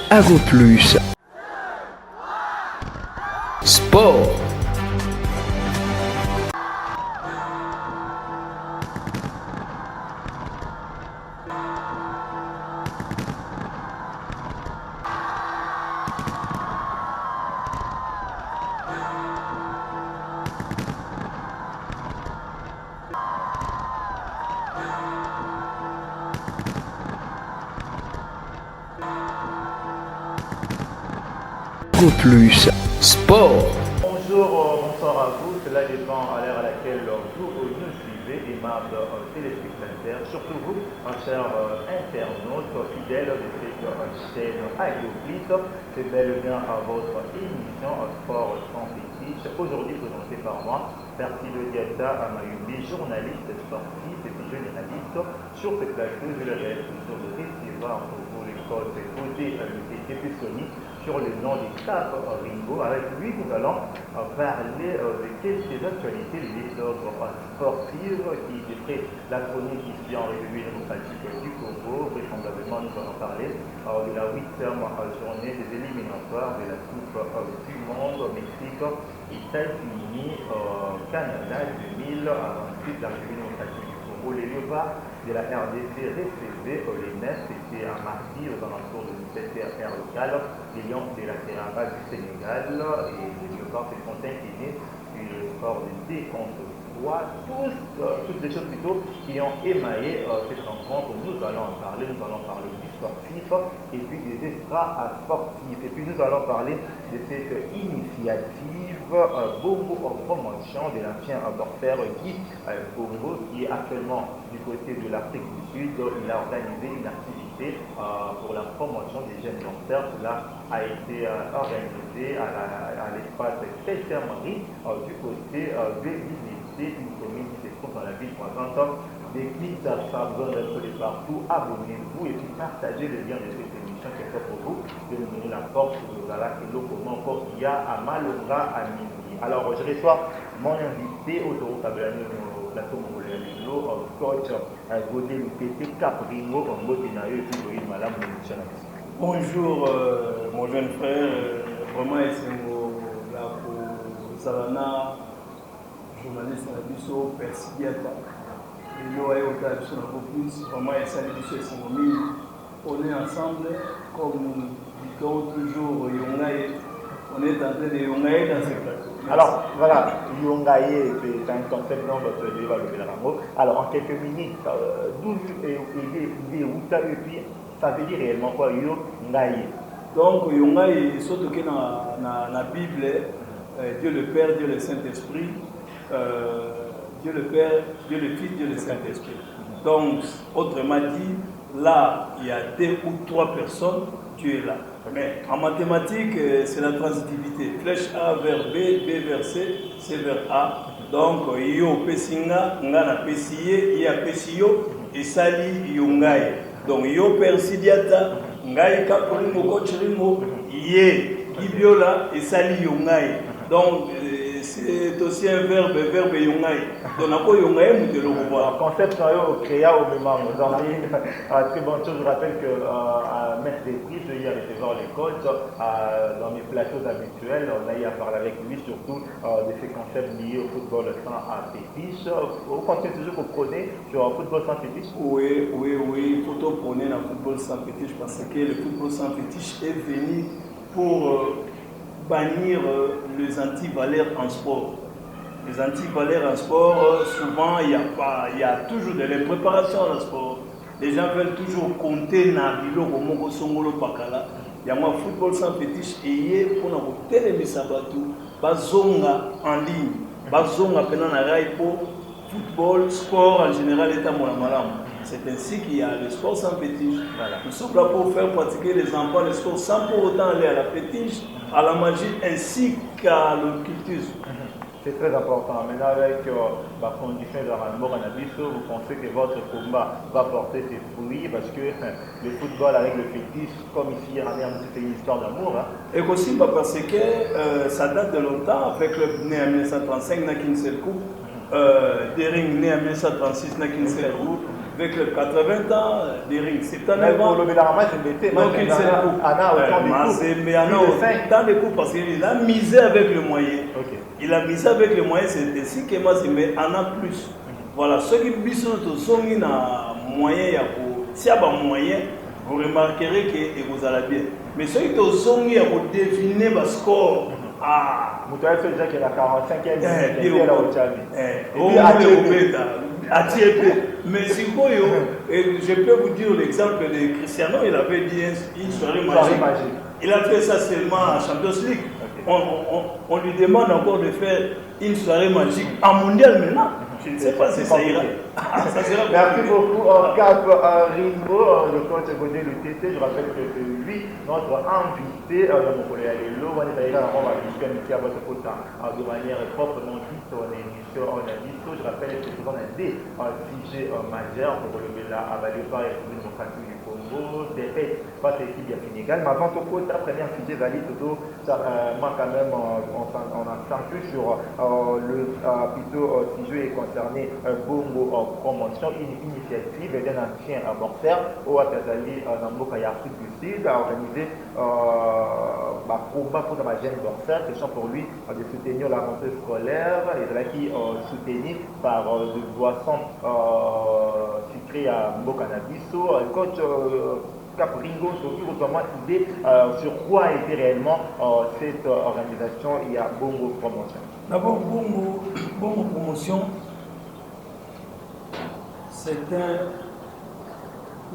Ago Plus. Sport. Ago Plus. Sport. Bonjour, bonsoir à vous. Cela dépend à l'heure à laquelle vous nous suivez, aimables téléspectateurs, surtout vous, chers internautes fidèles de cette chaîne Agroplus. C'est bel et bien à votre émission Sport sans fétiche. Aujourd'hui présentée par moi, Percy Diata Amayumbi, journaliste sportif et généraliste. Sur ce plateau, je le reste sur le festival pour vous les codes posés à l'unité Pessoni sur le nom du Cap Ringo. Avec lui, nous allons parler de quelques actualités liées d'ordre sportif qui défraient la chronique ici en République démocratique du Congo. Vraisemblablement, nous allons parler de la 8e journée des éliminatoires de la Coupe du Monde au Mexique, États-Unis, Canada 2028, la République démocratique du Congo. Les Léopards de la RDC recevaient les Nefs, c'était un mardi aux alentours de 17h local. Les Lions de la Teranga du Sénégal et les Léopards se sont inclinés sur le score de 2 contre 3. Toutes les choses plutôt qui ont émaillé cette rencontre. Nous allons en parler, du sportif et puis des extra sportifs. Et puis nous allons parler de cette initiative Bongo en promotion de l'ancien boxeur Guy Bongo qui est actuellement du côté de l'Afrique du Sud. Il a organisé une activité pour la promotion des jeunes boxeurs. Cela a été organisé à l'espace Sainte-Marie du côté de l'Université, une commune qui se trouve dans la ville voisine. Des clics d'achat, besoin d'être de partout. Abonnez-vous et puis partagez le lien de cette émission qui est fait pour vous. De nous donner la force de Zala et le comment encore qu'il y a à Malonga à midi. Alors je reçois mon invité autoroute à au plateau mongolais coach Godé Lupete Capringo en Motenayo et puis Loïc Malam. Bonjour mon jeune frère, vraiment Essengo là pour Salana, journaliste à la Bisso, Percy Diata. Et nous avons été à beaucoup plus, vraiment Essengo Essengo Mine. On est ensemble, comme dit-on toujours, Yongaye. On est en train de Yongaye dans ce plateau. Alors voilà, Yongaye, c'est un concept dans votre débat de Belarango. Alors en quelques minutes, d'où est Outa et puis ça veut dire réellement quoi Yongaye? Donc Yongaye, surtout que dans la Bible, Dieu le Père, Dieu le Saint-Esprit, Dieu le Père, Dieu le Fils, Dieu le Saint-Esprit. Donc, autrement dit, là, il y a 2 ou 3 personnes, Dieu est là. Mais en mathématiques, c'est la transitivité. Flèche A vers B, B vers C, C vers A. Donc, yo pesinga, ngana pesiye, ya pesiyo, et sali yongaye. Donc, yo persidiata, ngaye kapolingo kochiringo, ye ibiola, et sali yongaye. Donc, c'est aussi un verbe yongaye. Donc, on a yongaye, nous devons le voir. Concept créé au même moment. Très bonne chose, je rappelle que à Maître des prix, je vais recevoir les coachs dans mes plateaux habituels. On a eu à parler avec lui surtout de ces concepts liés au football sans fétiche. Vous continuez toujours pour prôner sur le football sans fétiche? Oui, il faut tout prôner dans le football sans fétiche parce que le football sans fétiche est venu pour bannir les antivaleurs en sport. Les antivaleurs en sport, souvent, il y a toujours de la préparation en sport. Les gens veulent toujours compter dans le Biloko, Songolo, Pakala. Il y a un football sans fétiche et pour nous téléviser Sabatou, Bazonga en ligne, Bazonga pendant la rail pour football, sport en général, est à Malam. C'est ainsi qu'il y a le sport sans fétiche. Voilà. Nous sommes là pour faire pratiquer les enfants le sport sans pour autant aller à la fétiche, à la magie ainsi qu'à l'occultisme. C'est très important. Maintenant, avec la condition de Rambo Canabiso, vous pensez que votre combat va porter ses fruits parce que le football avec le fétiche, comme ici, c'est une histoire d'amour. Hein. Et aussi parce que ça date de longtemps, avec le né en 1935, n'a qu'une seule coupe, Dering né en 1936, n'a qu'une seule coupe. avec le 80 ans des rings, 79 ans. Donc il s'est mais Anna autant de coups parce qu'il a misé avec le moyen. Il a misé avec le moyen, c'est ainsi que moi c'est mais Anna plus. Voilà, ceux qui bisous sont na moyen si y a moyen, vous remarquerez que vous allez bien. Mais ceux qui sont pour deviner le score. Moutoué fait déjà qu'il a 45e mais si vous, je peux vous dire l'exemple de Cristiano, il avait dit une soirée magique. Il a fait ça seulement en Champions League. On lui demande encore de faire une soirée magique en mondial maintenant. Je ne sais pas si ça ira. Merci beaucoup, Cap Ringo, le coach Godé le TT. Je rappelle que c'est lui, notre invité, mon collègue Hello. On va discuter à votre côté de manière proprement dite. On est émission, on a dit. Je rappelle que c'est souvent un des sujets majeurs pour relever la avalée par la République démocratique du Congo, défaite face à l'équipe du Sénégal. Mais avant tout, la première sujet valide, moi quand même, on accentue sur le plutôt sujet concerné Bongo promotion, une initiative d'un ancien boxeur au Atazali dans le Afrique du Sud a organisé combat pour les jeunes boxeurs, question pour lui de soutenir la rentrée scolaire et de là qui soutenu par de boissons sucrées à Mbokanabiso. Coach Capringo, comment idée sur quoi a été réellement cette organisation et à Bongo Promotion. D'abord, Bongo Promotion, c'est un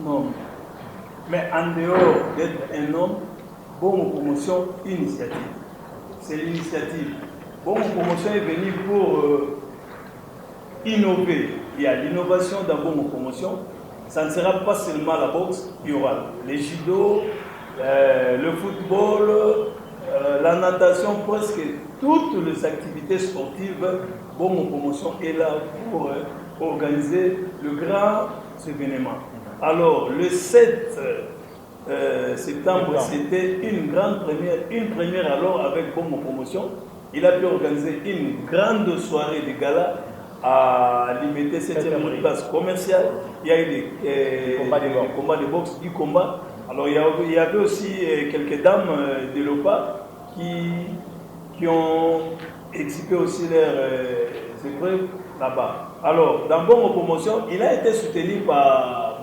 homme. Mais en dehors d'être un homme, Bongo Promotion, initiative. C'est l'initiative. Bongo Promotion est venu pour innover. Il y a l'innovation dans Bongo Promotion. Ça ne sera pas seulement la boxe, il y aura les judo, le football, la natation, presque toutes les activités sportives. Bongo Promotion est là pour organiser le grand événement. Alors, le 7 septembre, c'était une grande première. Une première alors avec Bongo Promotion. Il a pu organiser une grande soirée de gala à limiter cette place commerciale. Il y a eu des combats de boxe, du combat. Alors, il y avait aussi quelques dames de l'OPA qui ont exhibé aussi leurs épreuves là-bas. Alors, dans Bongo Promotion, il a été soutenu par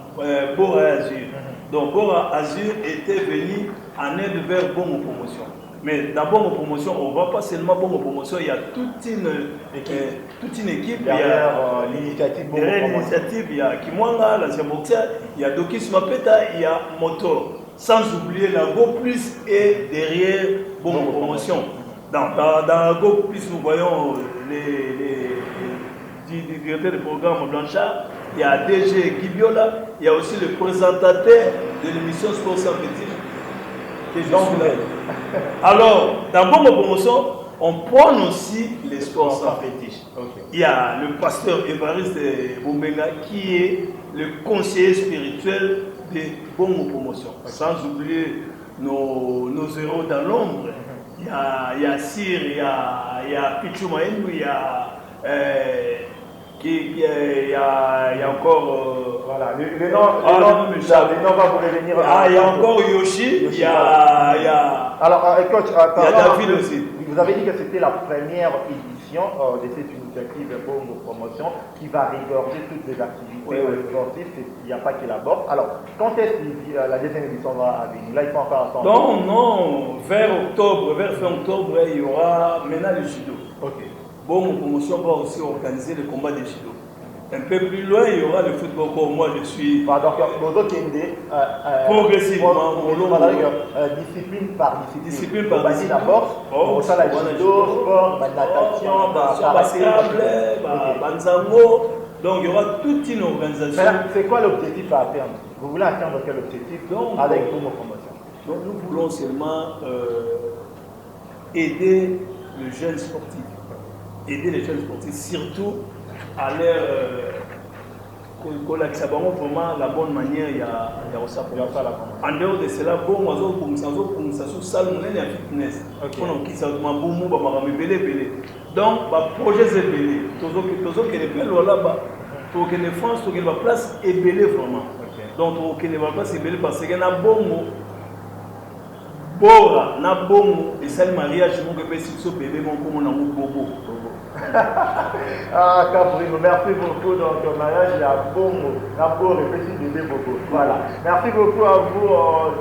Bora Azur. Donc, Bora Azur était venu en aide vers Bongo Promotion. Mais dans Bongo Promotion, on ne voit pas seulement Bongo Promotion, il y a toute une équipe. Derrière l'initiative Bongo Promotion. Il y a Kimwanga, l'ancien boxeur, il y a Dokis Mapeta, il y a Moto. Sans oublier la Go Plus et derrière Bongo Promotion. Dans la Go Plus, nous voyons les directeur du programme Blanchard, il y a DG Gibiola, il y a aussi le présentateur de l'émission Sport sans fétiche. Alors, dans Bongo Promotion, on prône aussi les sports sans fétiche. Il y a le pasteur Évariste Bombenga qui est le conseiller spirituel de Bongo Promotion. Sans oublier nos héros dans l'ombre. Il y a Sir, il y a Pichou Maïnou, il y a il y a encore voilà les noms va vous revenir. Il y a encore Yoshi, il y a alors coach, il y a David aussi. Vous avez dit que c'était la première édition de cette initiative Bongo Promotion qui va regorger toutes les activités sportives. Il n'y a pas que la boxe. Alors, quand est-ce que la deuxième édition va venir? Là, il faut encore attendre. Non, vers fin octobre, il y aura maintenant le judo. Bongo Promotion va aussi organiser le combat de judo. Un peu plus loin, il y aura le football. Pour moi, je suis progressivement discipline par discipline. La boxe, la judo, sport, la natation, banzango. Donc, il y aura toute une organisation. C'est quoi l'objectif à atteindre? Vous voulez atteindre quel objectif avec Bongo Promotion? Donc, nous voulons seulement aider le jeune sportif. Aider les jeunes sportifs, surtout à leur vraiment la bonne manière, il y a aussi en dehors de cela, bon, fitness. Donc, projet est belé. pour que les France, pour que la place est belle vraiment. Donc, pour que la place est belle parce qu'il y a un bon mot. Bora, na bongo, et ça le mariage, mon bébé, si ce bébé, mon comme on a un bobo. Ah, Caprino, merci beaucoup. Donc, le mariage, il y a bongo, la bongo, et petit bébé bobo. Voilà. Merci beaucoup à vous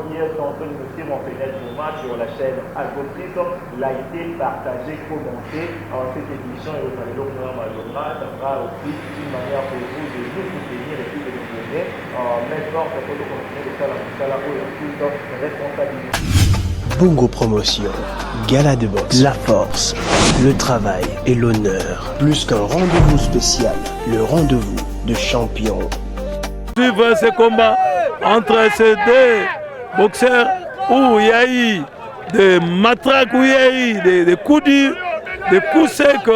qui êtes en train de nous suivre en fenêtre sur la chaîne Algoprix. Likez, partagez, commentez. Cette émission et vous allez l'honneur Maloma. Ça sera aussi une manière pour vous de nous soutenir et puis de nous donner. Maintenant, ça peut nous continuer de faire la responsabilité. Bongo Promotion, gala de boxe, la force, le travail et l'honneur. Plus qu'un rendez-vous spécial, le rendez-vous de champions. Suivre ce combat entre ces deux boxeurs où il y a eu des matraques, où il y a eu des coups durs, des coups secs.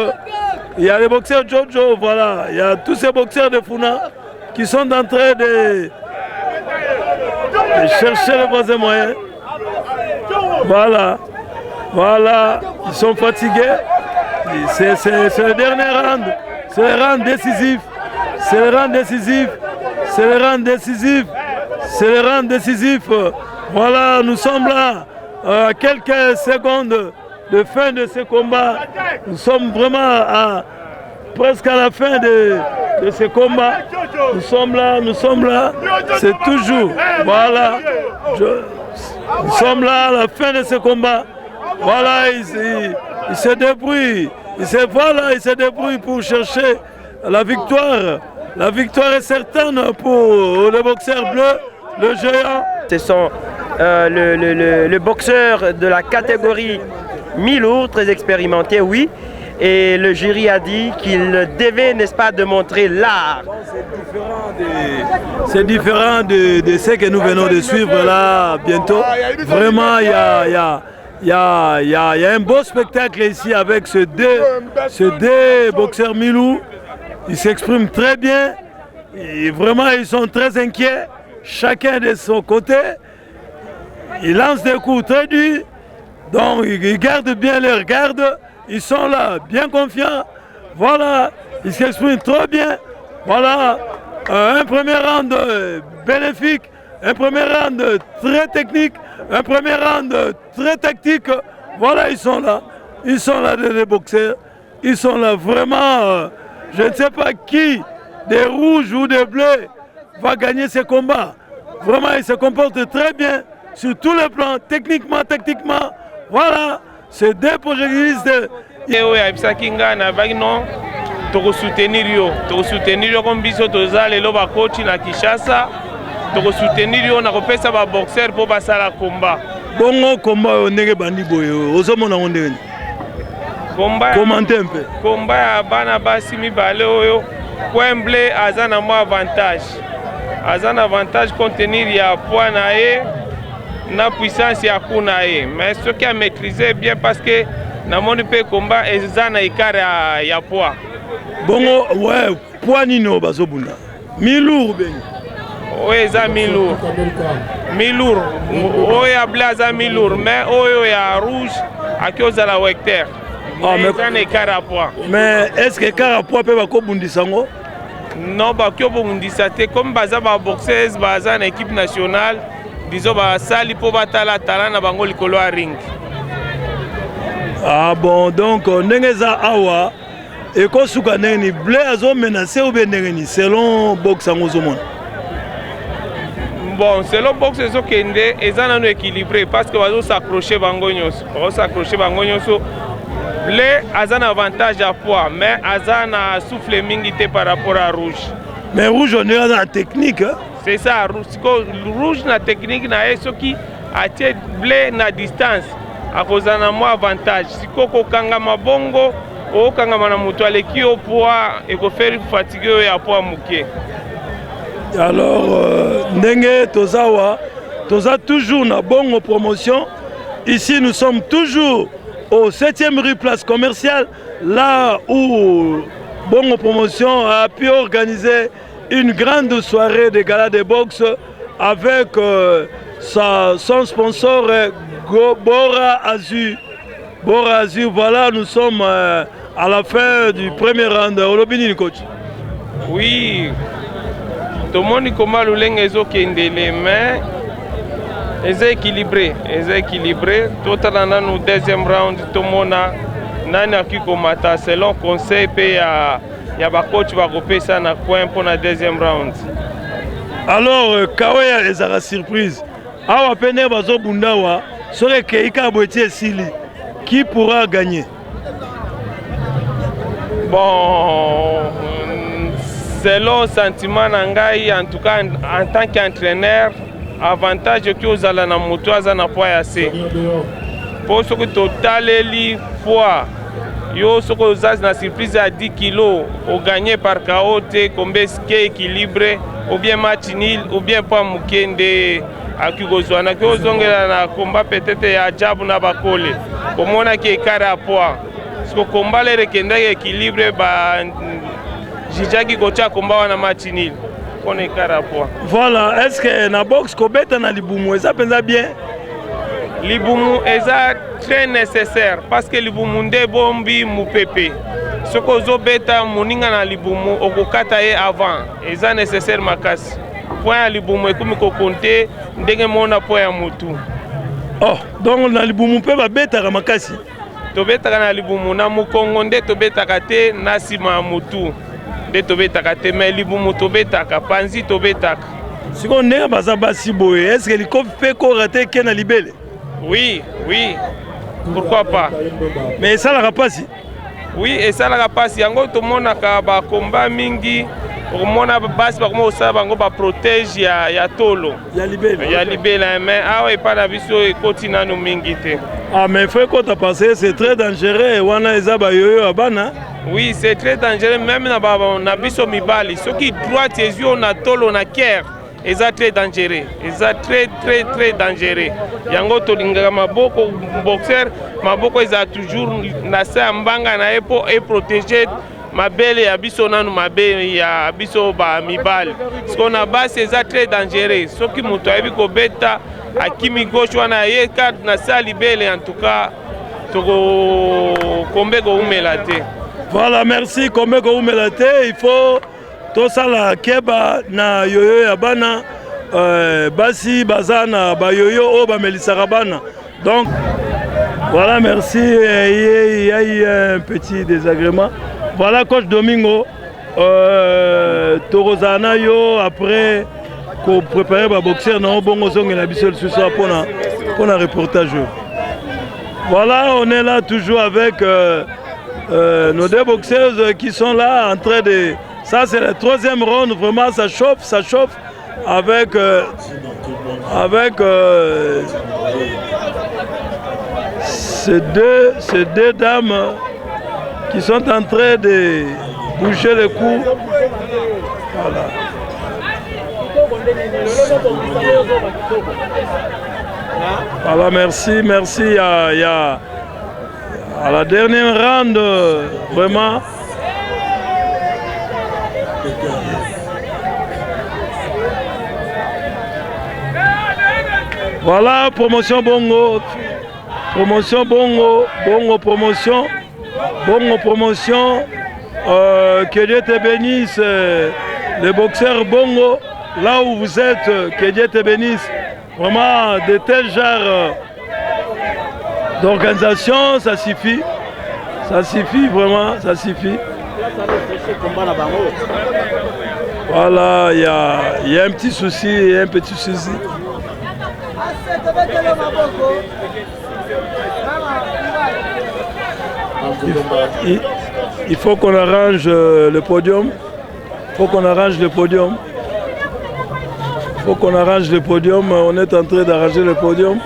Il y a les boxeurs Jojo, voilà. Il y a tous ces boxeurs de Funa qui sont en train de chercher le troisième moyen. Voilà, voilà, ils sont fatigués. C'est le dernier round, c'est le round décisif, c'est le round décisif, c'est le round décisif, c'est le round décisif. Voilà, nous sommes là à quelques secondes de fin de ce combat. Nous sommes vraiment presque à la fin de ce combat. Nous sommes là, c'est toujours, voilà. Nous sommes là à la fin de ce combat. Voilà, il se débrouille. Il se débrouille pour chercher la victoire. La victoire est certaine pour le boxeur bleu, le géant. Ce sont le boxeur de la catégorie mi-lourd, très expérimenté, oui. Et le jury a dit qu'il devait, n'est-ce pas, de montrer l'art. C'est différent de ce que nous venons de suivre là bientôt. Vraiment, il y a un beau spectacle ici avec ces deux boxeurs mi-lourds. Ils s'expriment très bien. Et vraiment, ils sont très inquiets. Chacun de son côté. Ils lancent des coups très durs. Donc, ils gardent bien leur garde. Ils sont là, bien confiants. Voilà, ils s'expriment trop bien. Voilà, un premier round bénéfique, un premier round très technique, un premier round très tactique. Voilà, ils sont là les boxeurs. Ils sont là vraiment. Je ne sais pas qui, des rouges ou des bleus, va gagner ce combat. Vraiment, ils se comportent très bien sur tous les plans, techniquement, tactiquement. Voilà. C'est deux protagonistes. Oyo abisaki nga na baki non tokosoutenir yo comme biso toza lelo bakochi na Kinshasa tokosoutenir yo na kopesa ba boxeur po basala combat. Bongo combat oyo ndenge bandi boye ozomona ngo ndenge combat commenter un peu. Combat ya bana basi mibale oyo Wembley aza na mo avantage. Aza na avantage contenir ya poids na ye. Na puissance ya kuna ye, mais ce qui a maîtrisé bien parce que na moni pe combat ezana ikare ya poids. Bongo ouais, poids nino bazobunda. Mi-lourd beni. Ouais, za mi-lourd. Mi-lourd. Oya blaza mi-lourd, mais oyo ya rouge akioza la Wecter. Ah mais ezana ikare ya poids. Mais est-ce que ikare ya poids pe bakobundisa ngo? Non, bakobundisa te comme baza ba boxeuse baza na équipe nationale. Disons basali po batala tala na bango likolo ya ring. Ah bon, donc ndenge za awa ekosuka ndenge ni blé azo menacer ou bien ndenge ni selon boxe yango ozomona. Bon, selon boxe ezokende eza nano équilibré parce que bazo s'accrocher bango nyonso. Blé aza na avantage à poids mais aza na souffle mingi te par rapport à rouge. Mais rouge on est dans la technique. Hein? C'est ça, rouge na technique na ye soki atie blé na distance akozana mo avantage. Siko kokanga mabongo o kanga na mutu aleki au poids et ko faire fatiguer ya poids muke. Alors ndenge tozawa toza toujours na bongo promotion. Ici nous sommes toujours au 7e rue place commerciale là où bongo promotion a pu organiser une grande soirée de gala de boxe avec son sponsor Bora Azur. Bora Azur, voilà, nous sommes à la fin du premier round. Olobini, coach. Oui, tomoni koma lolenge ezokendele mais eza équilibré, totala nanu deuxième round tomona nani aki komata selon conseil pe ya bacoach bakopesa na coin pour la deuxième round. Alors Kaweya ezaka surprise awa pene bazobundawa soki keika boiti esili qui pourra gagner? Bon, selon sentiment nangai, en tout cas en tant qu'entraîneur, avantage que vous allez na moto aza na poids assez. Pour ce que total eli poids, yo ce que vous avez na surprise à 10 kg, au gagner par KO combien est équilibré, ou bien match nul, ou bien pas mukende akigozwana que vous ongela na combat peut-être ya jabu na bakole. Comme on a qui écart à poids. Parce que combat les rekendaki équilibré ba jijaki kocha combat wana match nul. On est écart à poids. Voilà, est-ce que na boxe kobeta na libumu ça pensa bien? Libumu est très nécessaire parce que libumu nde bombi mupepe. Ce que zo beta muninga na libumu okokata ye avant, est nécessaire makasi. Point à libumu ekomi ko compter ndenge mona point ya mutu. Oh, donc na libumu pe ba beta ka makasi. Tobetaka na libumu na mukongo nde tobetaka te na sima mutu. Nde tobetaka te mais libumu tobetaka panzi tobetaka. Siko ndenge baza basi boye, est-ce que likofi pe ko raté ke na libele? Oui. Pourquoi pas? Mais ça la rapasi. Oui, et ça la rapasi. Yango tomonaka ba combat mingi. Omona basi bakoma osala bango ba protège ya tolo. Ya libele. Ya libele mais awa epa na biso ekoti nanu mingi te. Ah mais frère quand t'as passé c'est très dangereux wana eza ba yoyo abana. Oui, c'est très dangereux même na biso mibali. Soki droite ezio na tolo na cœur. Eza très dangereux. Eza très dangereux. Yango tolingaka maboko boxeur, maboko eza toujours na sa mbanga na epo et protéger mabele ya biso nanu mabele ya biso ba mibali. Ce qu'on a bas c'est très dangereux. Soki muto ayebi ko beta akimi gauche wana ye carte na sa libele en tout cas toko kombe go umelate. Voilà, merci kombe go umelate, il faut tout ça la keba na yoyo ya bana basi bazana ba yoyo o ba melisaka bana. Donc voilà, merci, il y a eu un petit désagrément. Voilà coach Domingo Torozana yo après qu'on prépare ba boxeur na bongo zonge na biso le soir pour un reportage. Voilà, on est là toujours avec nos deux boxeurs qui sont là en train de... Ça c'est la troisième round, vraiment ça chauffe avec ces deux dames qui sont en train de bouger le cou. Voilà. Voilà, merci à la dernière round, vraiment. Voilà, promotion bongo, promotion. Que Dieu te bénisse, les boxeurs bongo, là où vous êtes, que Dieu te bénisse. Vraiment, de tels genres d'organisation, ça suffit. Ça suffit, vraiment, ça suffit. Voilà, il y a un petit souci, Il faut qu'on arrange le podium. On est en train d'arranger le podium.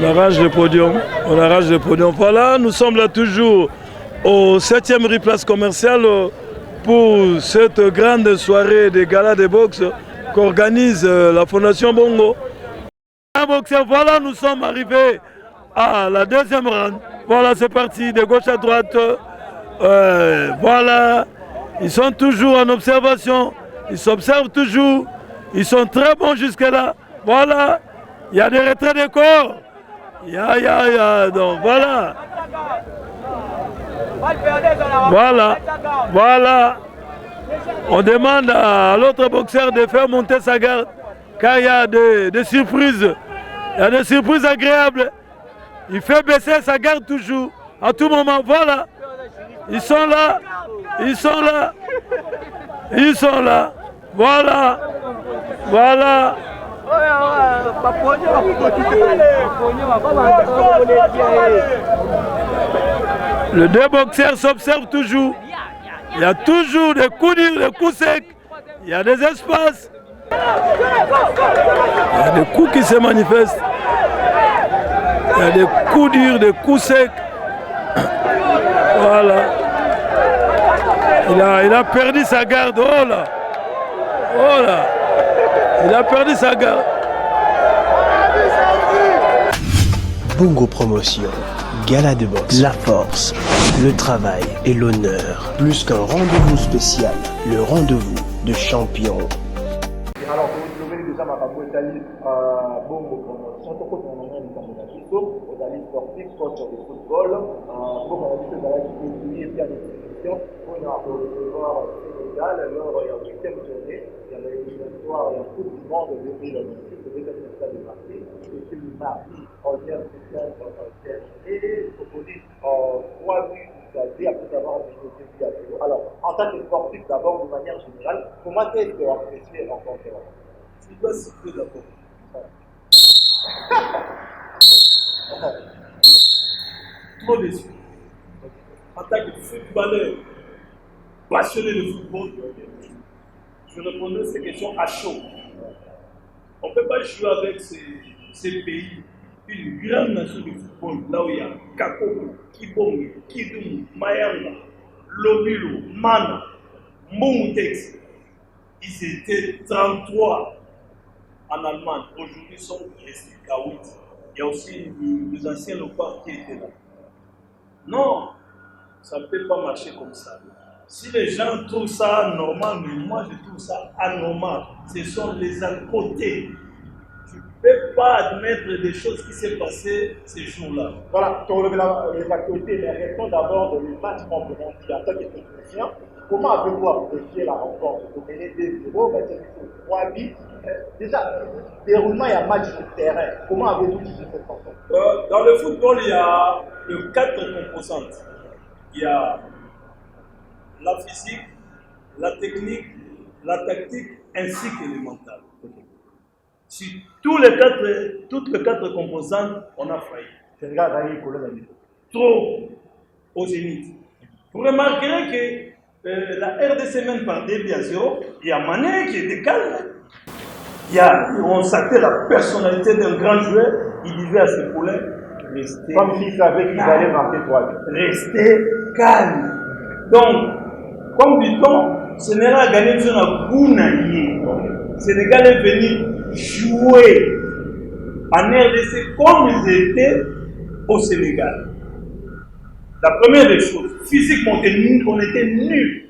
On arrange le podium. Voilà, nous sommes là toujours au 7e replace commercial pour cette grande soirée de gala de boxe qu'organise la Fondation Bongo. Voilà, nous sommes arrivés à la deuxième round. Voilà, c'est parti, de gauche à droite. Voilà, ils sont toujours en observation. Ils s'observent toujours. Ils sont très bons jusque-là. Voilà, il y a des retraits de corps. Donc voilà. Voilà. Voilà. On demande à l'autre boxeur de faire monter sa garde. Car il y a des surprises. Il y a des surprises agréables. Il fait baisser sa garde toujours. À tout moment. Voilà. Ils sont là. Ils sont là. Ils sont là. Voilà. Voilà. Les deux boxeurs s'observent toujours. Il y a toujours des coups durs, des coups secs. Il y a des espaces. Il y a des coups qui se manifestent. Il y a des coups durs, des coups secs. Voilà. Il a perdu sa garde. Oh là. Oh là. Il a perdu sa garde. Bongo Promotion, Gala de boxe, la force, le travail et l'honneur. Plus qu'un rendez-vous spécial, le rendez-vous de champion. Alors, vous avez déjà ma parole d'Ali, Bongo Promotion, tout le monde a dit aux alliés sportifs, soit sur le football, pour qu'on a dit que dans la discipline, il y a des discussions, on a recevoir Sénégal, alors il y a une 8e journée, il y a l'éliminatoire, il y a un coup du monde de 2026, le deuxième stade de Marseille, et c'est le mardi, en termes de et proposé 3 buts après avoir mené 2 buts. Alors, en tant que sportif, d'abord, de manière générale, comment est-ce que vous appréciez en tant que Tu dois siffler d'abord. Trop déçu. En tant que footballeur, passionné de football, je répondais à ces questions à chaud. On ne peut pas jouer avec ces pays. Une grande nation de football, là où il y a Kakoko, Kibongi, Kidum, Mayanga, Lobilo, Mana, Moutex. Ils étaient 33 en Allemagne. Aujourd'hui, ils sont restés qu'à 8. Il y a aussi les anciens locaux qui étaient là. Non, ça ne peut pas marcher comme ça. Si les gens trouvent ça normal, mais moi je trouve ça anormal. Ce sont les à côté. Tu ne peux pas admettre des choses qui s'est passées ces jours-là. Voilà, tu relevé les actualités, mais restons d'abord dans les matchs complémentaires. En tant que technicien, comment avez-vous apprécié la rencontre? Vous menez 2-0, mais c'est 3 buts. Déjà, déroulement, il y a match sur le terrain. Comment avez-vous jugé cette rencontre? Dans le football, il y a 4 composantes. Il y a la physique, la technique, la tactique, ainsi que le mental. Sur toutes les 4 composantes, on a failli. Trop au zénith. Vous remarquerez que la RDC mène par 2-0. Il y a Mané qui était calme. On sentait la personnalité d'un grand joueur. Il disait à ses poulains, restez. Comme s'il savait qu'il allait marquer 3 buts. Restez calme. Donc, comme dit-on, Sénégal a gagné sur la Gounaïe. Sénégal est venu jouer en RDC comme ils étaient au Sénégal. La première des choses, physiquement, on était nuls.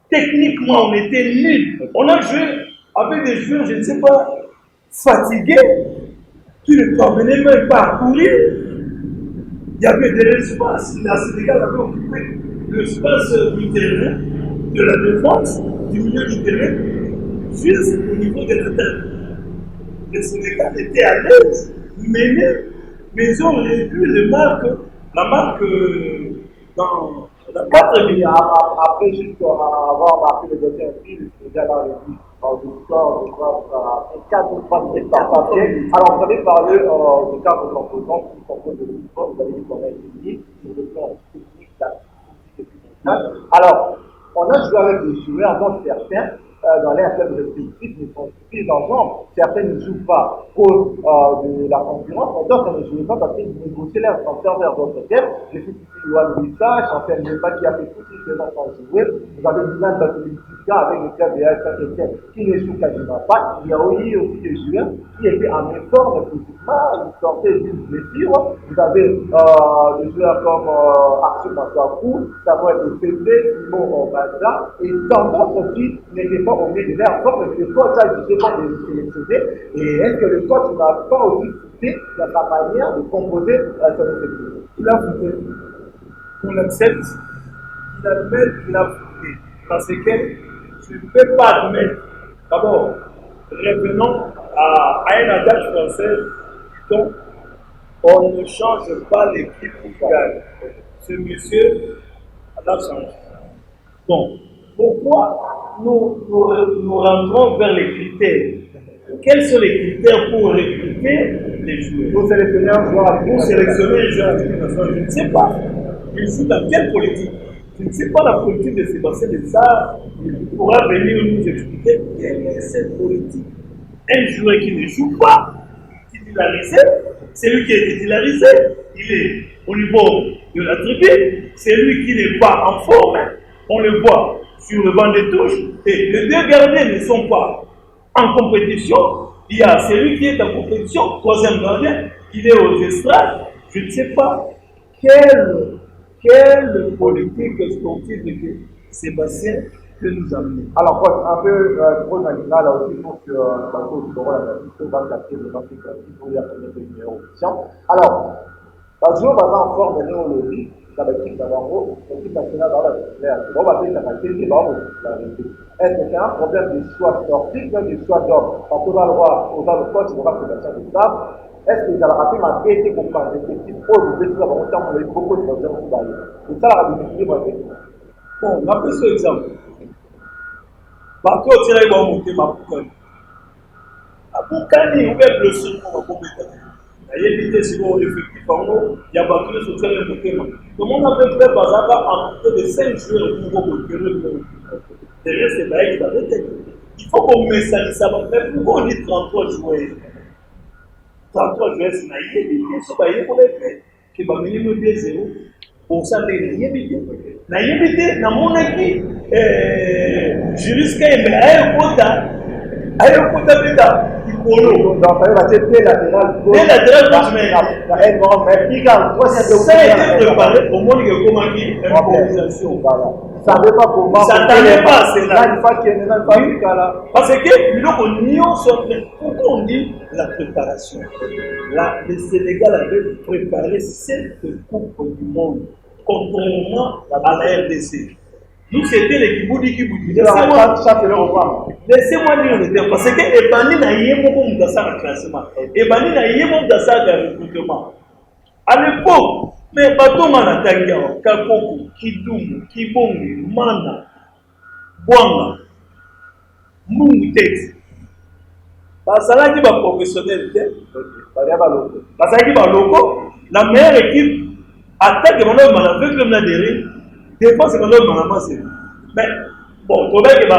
Techniquement, on était nuls. On a joué avec des joueurs, je ne sais pas, fatigués, qui ne parvenaient même pas à courir. Il y avait de l'espace. La Sénégal avait occupé l'espace du terrain, de la défense, du milieu du terrain, jusqu'au niveau de la tête. Le Sénégal était à l'aise, mené, mais ils ont réduit la marque dans la 4 minutes. Après, juste avoir marqué le deuxième but, déjà dans le but du score, je crois, 4 ou 3 minutes par papier. Alors, vous avez parlé de 4 composants qui composent le football, vous avez dit qu'on a étudié, sur le plan technique, tactique et mental. Alors, on a joué avec des joueurs dont certains, dans l'air club de spécifique, ne sont plus en nombre. Certains ne jouent pas cause de la concurrence, mais d'autres ne jouent pas parce qu'ils négocient leur transfert vers d'autres clubs. Je suis ici Yohan Wissa, Chancel Mbepa qui a fait toute une saison sans jouer. Vous avez Dylan Batulitika avec le club de Saint-Etienne qui ne joue quasiment pas. Il y a eu aussi des joueurs qui étaient en effort physiquement, ils sortaient d'une blessure. Vous avez des joueurs comme Arsène Massakou, Samuel Efebe, Simon Obaza et tant d'autres qui n'étaient pas au milieu de leur forme, mais le coach a jugé comme des sélectionnés. Et est-ce que le coach n'a pas aussi cité dans sa manière de composer son effectif? Il a foutu. qu'on accepte qu'il admette qu'il a fauté. Parce que tu ne peux pas admettre. D'abord, revenons à un adage français, dit-on, on ne change pas l'équipe qui gagne. Ce monsieur a changé. Bon, pourquoi nous rentrons vers les critères? Quels sont les critères pour recruter les joueurs? Pour sélectionner un joueur à l'équipe nationale, je ne sais pas. Il joue dans quelle politique? Je ne sais pas la politique de Sébastien Dessart. Il pourra venir nous expliquer quelle est cette politique. Un joueur qui ne joue pas, titularisé, c'est lui qui est titularisé, il est au niveau de la tribune, c'est lui qui n'est pas en forme, on le voit sur le banc de touche, et les deux gardiens ne sont pas en compétition. Il y a celui qui est en compétition, troisième gardien, il est aux estrades. Je ne sais pas quelle politique sportive que Sébastien peut nous amener. Alors, coach, un peu trop marginal là aussi pour que Bateau Toro la plutôt va capter le Afrique pour y apprendre le numéro option. Alors, Bateau va en forme de néologie, dans l'équipe d'Avango, l'équipe nationale dans la titulaire. On va faire la qualité, la réalité. Est-ce que c'est un problème de choix sportifs, de choix d'hommes? Parce qu'on a le droit, on a le coach, on va faire la de ça. Est-ce que vous avez rappelé ma été pour faire des petits pros de décision avant qu'on a eu beaucoup de problèmes aussi d'ailleurs? C'est ça la difficulté, moi, bon, on a pris cet exemple. Parce que tu as monté ma boucane. La boucane, il ouvert le son pour ma boucane. Il y a évité si vous effectif en haut, il y a battu le soutien de boucane. Comment on avait fait par exemple en plus de 5 joueurs pour vous récupérer le derrière c'est là qui va être. Il faut qu'on mette ça, mais pourquoi on dit 33 joueurs? 33 joueurs, c'est naïf, c'est pas naïf pour les faire. Qui va venir nous dire 0. Pour ça, c'est naïf. Naïf, dans mon équipe, jusqu'à ayokota beta ikolo donc ça va être des latéral gauche ça a été préparé au monde que comment qui improvisation ça ne veut pas pour moi ça n'allait pas c'est là parce que biloko nyonso pourquoi on dit la préparation là le Sénégal avait préparé cette coupe du monde contrairement à la RDC. Nous, c'était les Kiboudi. Laissez-moi dire le terme. Parce que Ebani n'a rien beaucoup dans ça classement. Ebani n'a rien beaucoup dans ça recrutement. À l'époque, mais bateau Manatanga, Kakoko, Kidumu, Kibongi, Mana, Bwanga, Mungutex. Basala qui va professionnel. Basala qui va loco. La meilleure équipe attaque avec le Mnadéré. Défense, c'est quand même dans la masse. Mais, bon, le problème est que le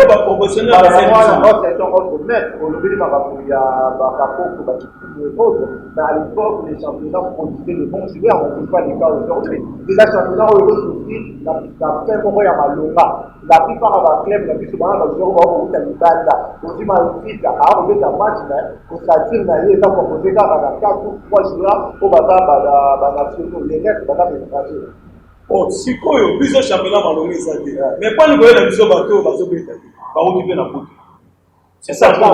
va professionnel. C'est un autre maître. Aujourd'hui, il y a mais à l'époque, les championnats produisaient de bons joueurs. On ne peut pas les cas aujourd'hui. Déjà, les championnats où ils ont souffri, la fin, comment il y a Malonga. La plupart de la club, la plupart de la joueurs vont à l'Italie. Aujourd'hui, Malfit, à un match, on s'attire, il est proposé à 4 ou 3 joueurs au bas nationaux. Les restes, c'est pas étrangers. Oh, si quoi, il y a championnat malheureux, ça dit. Mais pas le la vision bateau, va se mettre. Par où tu viens la boucle. C'est ça, je vais la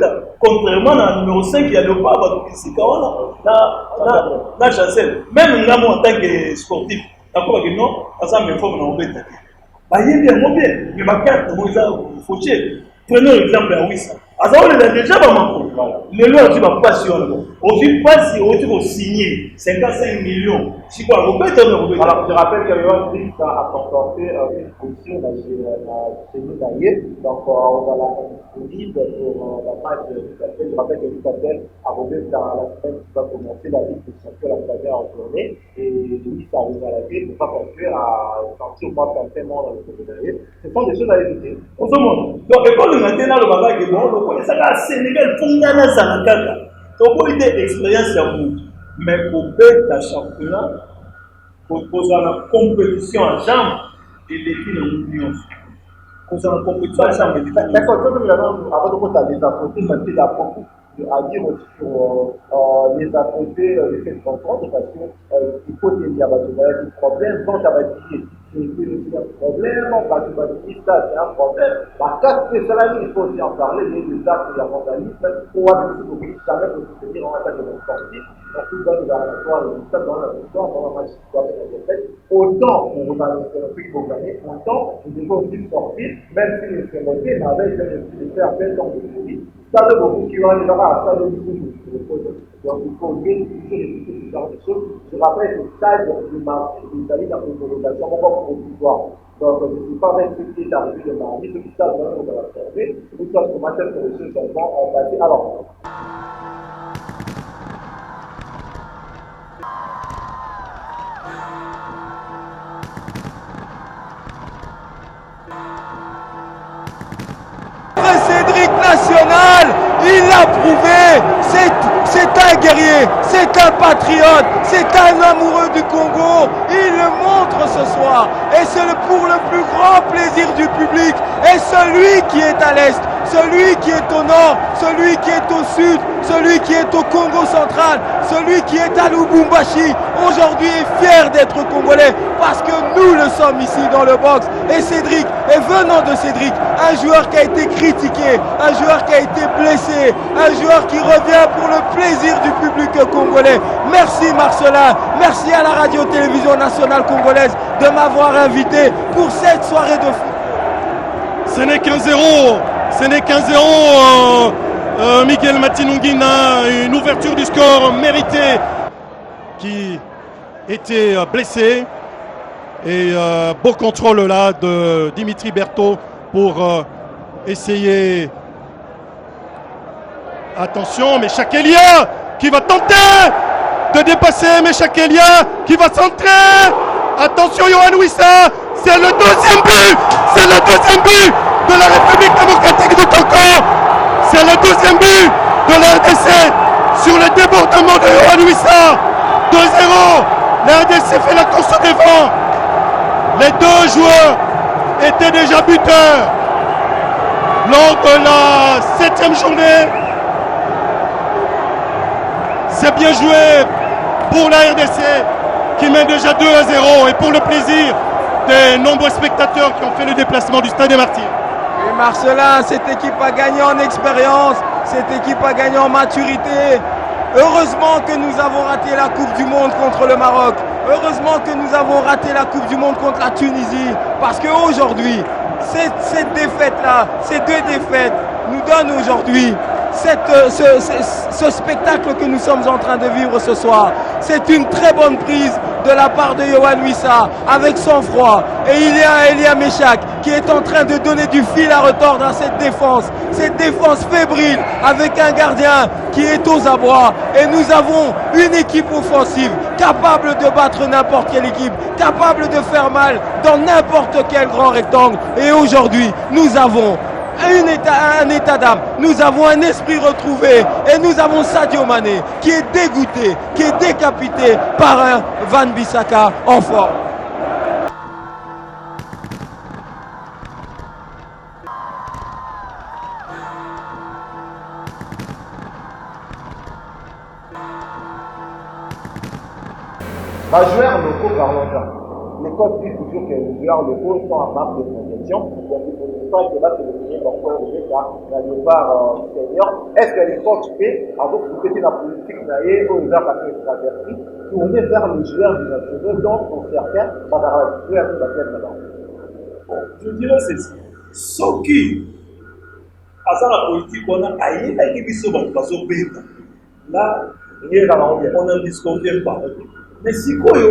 ça, contrairement à numéro 5, il y a le pas ici, même là, en tant que sportif, d'accord, que non, ça me forme dans le bête. Il y a bien, mais ma carte, il faut que prenons l'exemple à Wissa. Alors, on a déjà le lot qui va passer. Aussi, pas si on signé 55 millions. Si quoi, vous pouvez te alors, je rappelle que Yohan Brice a comporté une position dans le Sénégal. Donc, on va la libre pour la match de Lucatel. Je rappelle que Lucatel a revenu dans la semaine qui va commencer la Ligue des champions la première en journée. Et lui, ça arrive à la vie pour pas construire à sortir au moins certainement dans le Sénégal. Ce sont des choses à éviter. Au monde. Donc, école de maintenant, le bagage est bon. Donc, ça va Sénégal, Fongana, Zanakaka. Donc, il y a des expériences à vous. Mais pour battre le championnat, pour poser la compétition en jambes, et l'équipe de l'Union. Pour poser la compétition en jambes, d'accord, avant de compter les apporter, ça fait beaucoup à dire aussi sur les apporter de cette rencontre, parce qu'il faut qu'il y ait des problèmes quand ça va dire. problème, c'est un problème. La casse de salami, il faut aussi en parler, mais des actes de vandalisme, pour avoir aussi quand même de soutenir en attaque de nos sportifs, en tout cas, dans la victoire, dans la victoire, dans la match avec la défaite, autant pour vous gagner, autant vous devez aussi sportif, même si les féminins, mais avec le faire bel temps de vie. Ça de beaucoup qui va aller là-bas, ça de beaucoup donc il faut bien discuter ce genre de choses. Je rappelle que ça, le marché de l'Italie dans une colocation, on va pour pouvoir. Donc, je ne suis pas respecté d'arriver de mardi, ceux qui savent vraiment qu'on va observer, ou soit comment faire que les choses sont passées. Alors, Cédric National, il l'a prouvé, c'est un guerrier, c'est un patriote, c'est un amoureux du Congo, il le montre ce soir, et c'est pour le plus grand plaisir du public, et celui qui est à l'est, celui qui est au nord, celui qui est au sud, celui qui est au Congo central, celui qui est à Lubumbashi, aujourd'hui est fier d'être congolais, parce que nous le sommes ici dans le box, et Cédric, et venant de Cédric, un joueur qui a été critiqué, un joueur qui a été blessé, un joueur qui revient pour le plaisir du public congolais. Merci Marcelin, merci à la radio-télévision nationale congolaise de m'avoir invité pour cette soirée de foot. Ce n'est qu'un 0, ce n'est qu'un 0. Miguel Matinungina, une ouverture du score méritée qui était blessé. Et beau contrôle là de Dimitri Berthaud pour essayer. Attention, mais Chakelia qui va tenter de dépasser, mais Chakelia qui va centrer. Attention, Yohan Wissa, c'est le deuxième but, c'est le deuxième but de la République démocratique du Congo. C'est le deuxième but de la RDC sur le débordement de Yohan Wissa. 2-0, la RDC fait la course au devant. Les deux joueurs étaient déjà buteurs lors de la 7e journée. C'est bien joué pour la RDC qui mène déjà 2-0 et pour le plaisir des nombreux spectateurs qui ont fait le déplacement du Stade des Martyrs. Et Marcelin, cette équipe a gagné en expérience, cette équipe a gagné en maturité. Heureusement que nous avons raté la Coupe du Monde contre le Maroc. Heureusement que nous avons raté la Coupe du Monde contre la Tunisie. Parce qu'aujourd'hui, cette défaite-là, ces deux défaites, nous donnent aujourd'hui ce spectacle que nous sommes en train de vivre ce soir. C'est une très bonne prise de la part de Yohan Wissa avec sang-froid. Et il y a Elia Meshak qui est en train de donner du fil à retordre à cette défense fébrile avec un gardien qui est aux abois. Et nous avons une équipe offensive capable de battre n'importe quelle équipe, capable de faire mal dans n'importe quel grand rectangle. Et aujourd'hui, nous avons un état d'âme, nous avons un esprit retrouvé et nous avons Sadio Mané qui est dégoûté, qui est décapité par un Van Bissaka en forme. Les joueurs locaux, parlons-en. Les coachs disent toujours que les joueurs locaux sont en marque de progression. Donc, il faut pas que là, c'est le premier porteur de l'État, la départ senior. Est-ce que les coachs avec vous faites la politique naïe, aux joueurs qui ont traversé, tourner vers les joueurs du national, donc pour certains, on va jouer avec la tête là-bas. Bon, je dirais ceci. Ceux qui, à la politique, on a aïe, qui sont en place au bêta. Là, on n'en disconvient pas. Mais si vous avez un